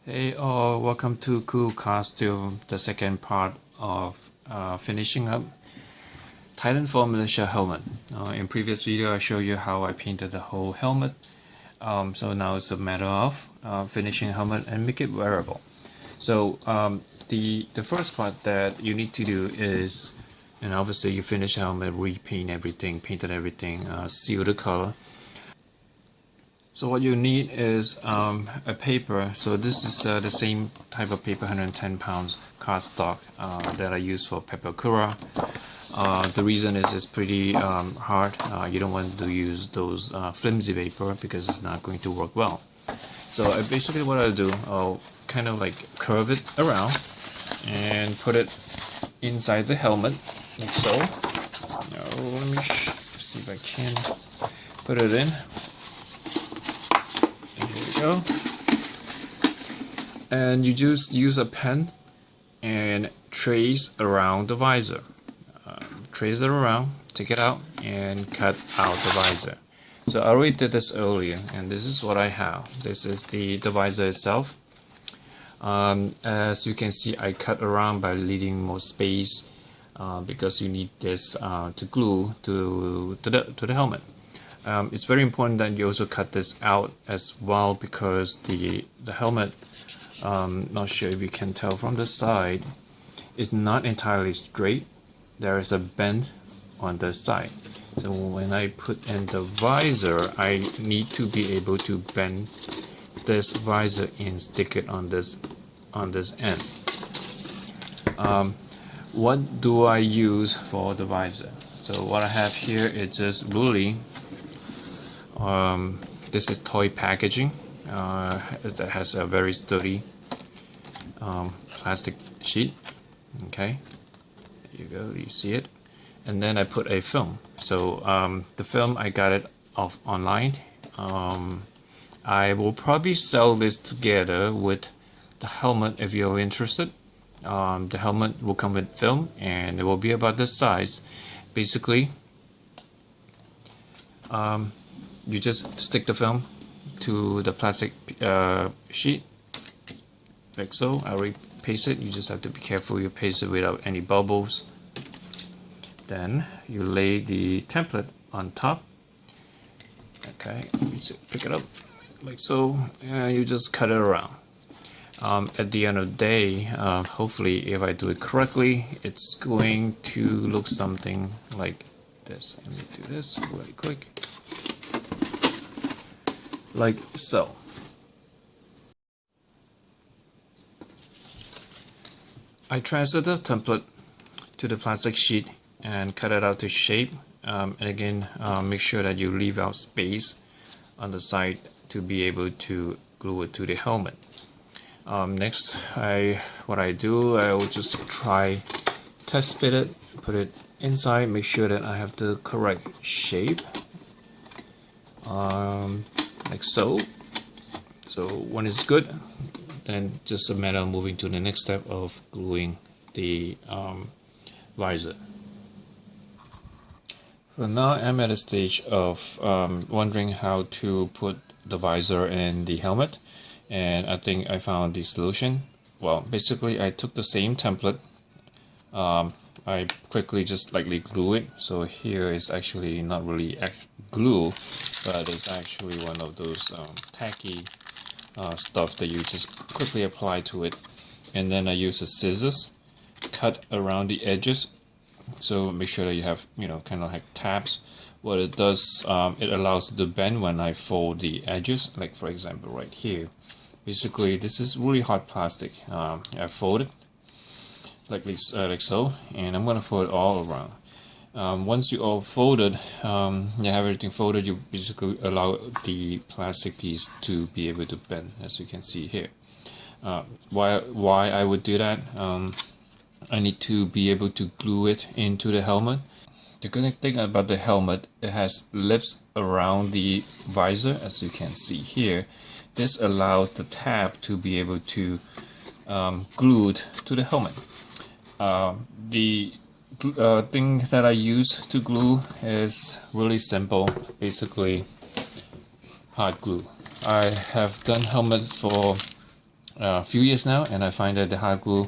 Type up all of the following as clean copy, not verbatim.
Hey all, welcome to Cool Costume, the second part of finishing up Titanfall Militia helmet. In previous video I showed you how I painted the whole helmet, so now it's a matter of finishing helmet and make it wearable. So the first part that you need to do is, and obviously you finish helmet, repaint everything, painted everything, seal the color. So what you need is a paper. So this is the same type of paper, 110 pounds cardstock that I use for Pepakura. The reason is it's pretty hard. You don't want to use those flimsy paper because it's not going to work well. So basically what I'll do, I'll kind of like curve it around and put it inside the helmet, like so. Now let me see if I can put it in. Go. And you just use a pen and trace around the visor. Trace it around, take it out, and cut out the visor. So I already did this earlier, and this is what I have. This is the visor itself. As you can see, I cut around by leaving more space because you need this to glue to the helmet. It's very important that you also cut this out as well because the helmet, not sure if you can tell from the side, is not entirely straight. There is a bend on the side. So when I put in the visor, I need to be able to bend this visor and stick it on this end. What do I use for the visor? So what I have here is just really this is toy packaging. It has a very sturdy plastic sheet. Okay, there you go, you see it. And then I put a film. So the film, I got it off online. I will probably sell this together with the helmet if you're interested. The helmet will come with film and it will be about this size. Basically, you just stick the film to the plastic sheet, like so. I already paste it. You just have to be careful you paste it without any bubbles. Then you lay the template on top. Okay, you just pick it up like so, and you just cut it around. At the end of the day, hopefully if I do it correctly, it's going to look something like this. Let me do this really quick. Like so. I transfer the template to the plastic sheet and cut it out to shape. And again, make sure that you leave out space on the side to be able to glue it to the helmet. Next, what I do, I will just try test fit it, put it inside, make sure that I have the correct shape. Like so. So when it's good, then just a matter of moving to the next step of gluing the visor. So now I'm at a stage of wondering how to put the visor in the helmet, and I think I found the solution. Well, basically I took the same template. I quickly just lightly glue it. So here is actually not really glue, but it's actually one of those tacky stuff that you just quickly apply to it. And then I use a scissors, cut around the edges. So make sure that you have, kind of like tabs. What it does, it allows it to bend when I fold the edges. Like for example, right here. Basically, this is really hard plastic. I fold it like so, and I'm gonna fold it all around. Once you all folded, you have everything folded, you basically allow the plastic piece to be able to bend, as you can see here. Why I would do that? I need to be able to glue it into the helmet. The good thing about the helmet, it has lips around the visor, as you can see here. This allows the tab to be able to glued to the helmet. The thing that I use to glue is really simple, basically hot glue. I have done helmet for a few years now, and I find that the hot glue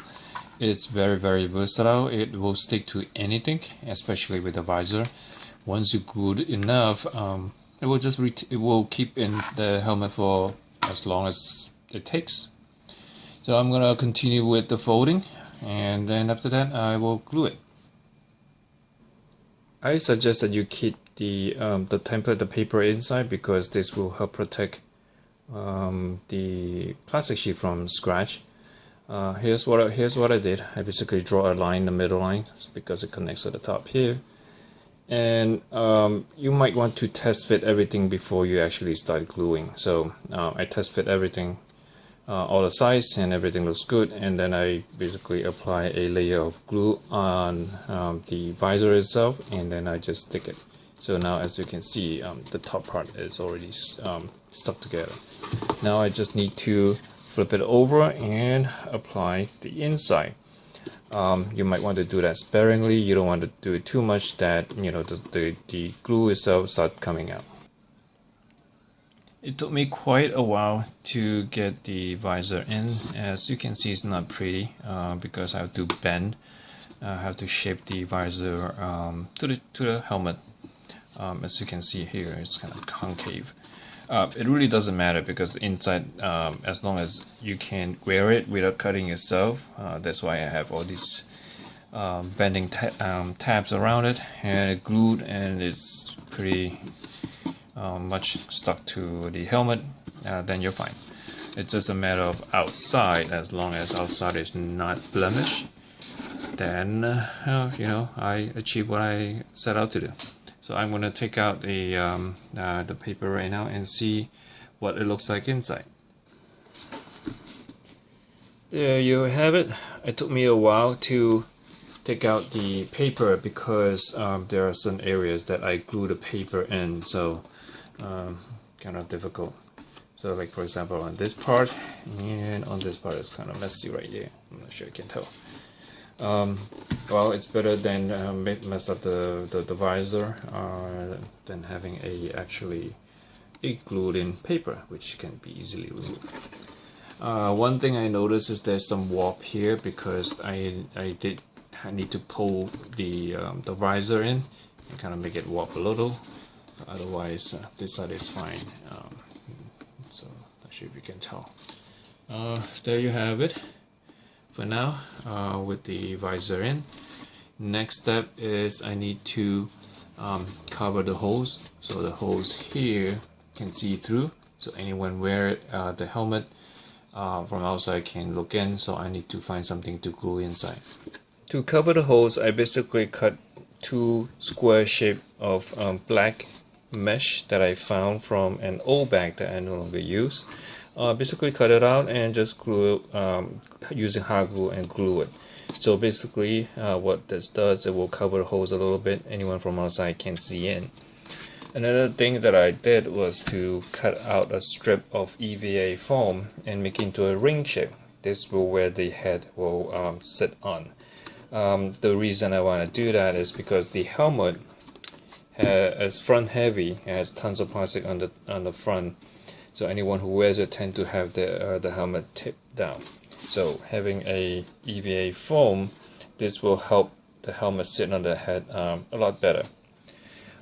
is very versatile. It will stick to anything, especially with the visor. Once you glue it enough, it will just it will keep in the helmet for as long as it takes. So I'm gonna continue with the folding, and then after that I will glue it. I suggest that you keep the template, the paper inside, because this will help protect the plastic sheet from scratch. Here's what I did. I basically draw a line, the middle line, because it connects to the top here. And you might want to test fit everything before you actually start gluing. So I test fit everything, all the sides, and everything looks good. And then I basically apply a layer of glue on the visor itself, and then I just stick it. So now, as you can see, the top part is already stuck together. Now I just need to flip it over and apply the inside. You might want to do that sparingly. You don't want to do it too much that the glue itself starts coming out. It took me quite a while to get the visor in. As you can see, it's not pretty because I have to bend. I have to shape the visor to the helmet. As you can see here, it's kind of concave. It really doesn't matter because inside, as long as you can wear it without cutting yourself, that's why I have all these bending tabs around it, and it glued, and it's pretty much stuck to the helmet. Then you're fine. It's just a matter of outside. As long as outside is not blemished, then I achieve what I set out to do. So I'm going to take out the paper right now and see what it looks like inside. There you have it. It took me a while to take out the paper because there are some areas that I glue the paper in, so kind of difficult. So like for example on this part and on this part, it's kind of messy right there. I'm not sure you can tell. Well, it's better than mess up the visor than having actually a glued in paper, which can be easily removed. One thing I noticed is there's some warp here because I need to pull the visor in and kind of make it warp a little. Otherwise, this side is fine. So not sure if you can tell. There you have it. For now, with the visor in. Next step is I need to cover the holes, so the holes here can see through, so anyone wear the helmet from outside can look in. So I need to find something to glue inside. To cover the holes, I basically cut two square shape of black mesh that I found from an old bag that I no longer use. Basically cut it out and just glue using hot glue and glue it. So basically what this does, it will cover the holes a little bit. Anyone from outside can see in. Another thing that I did was to cut out a strip of EVA foam and make it into a ring shape. This will where the head will sit on. The reason I want to do that is because the helmet is front heavy, it has tons of plastic on the front. So anyone who wears it tend to have the helmet tipped down. So having a EVA foam, this will help the helmet sit on the head a lot better.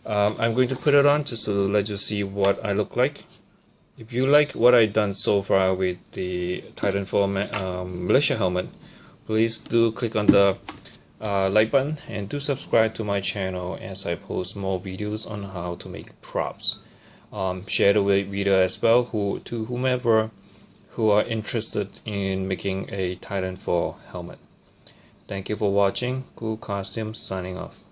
I'm going to put it on just to let you see what I look like. If you like what I've done so far with the Titanfall Militia helmet, please do click on the like button and do subscribe to my channel as I post more videos on how to make props. Share the video as well to whomever who are interested in making a Titanfall helmet. Thank you for watching. Cool Costumes signing off.